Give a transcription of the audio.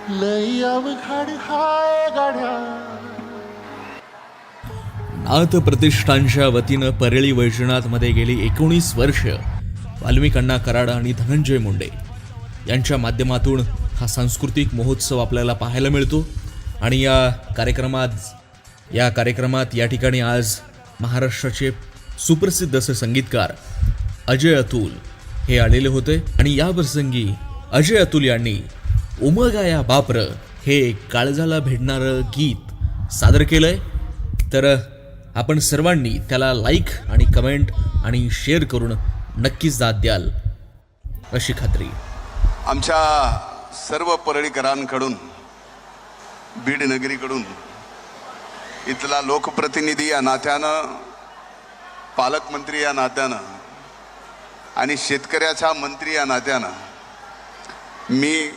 लई अवघड हाय गाड्या. नाथ प्रतिष्ठानच्या वतीनं परळी वैजनाथमध्ये गेली 19 वर्ष वाल्मिक अण्णा कराड आणि धनंजय मुंडे यांच्या माध्यमातून हा सांस्कृतिक महोत्सव आपल्याला पाहायला मिळतो. आणि या कार्यक्रमात या ठिकाणी आज महाराष्ट्राचे सुप्रसिद्ध असे संगीतकार अजय अतुल हे आलेले होते. आणि या प्रसंगी अजय अतुल यांनी उमगाया बापर हे काळजाला भेटणारं गीत सादर केलंय. तर आपण सर्वांनी त्याला लाईक आणि कमेंट आणि शेअर करून नक्कीच दाद द्याल अशी खात्री. आमच्या सर्व परळीकरांकडून, बीड नगरीकडून, इथला लोकप्रतिनिधी या नात्यानं, पालकमंत्री या नात्यानं आणि शेतकऱ्याचा मंत्री या नात्यानं मी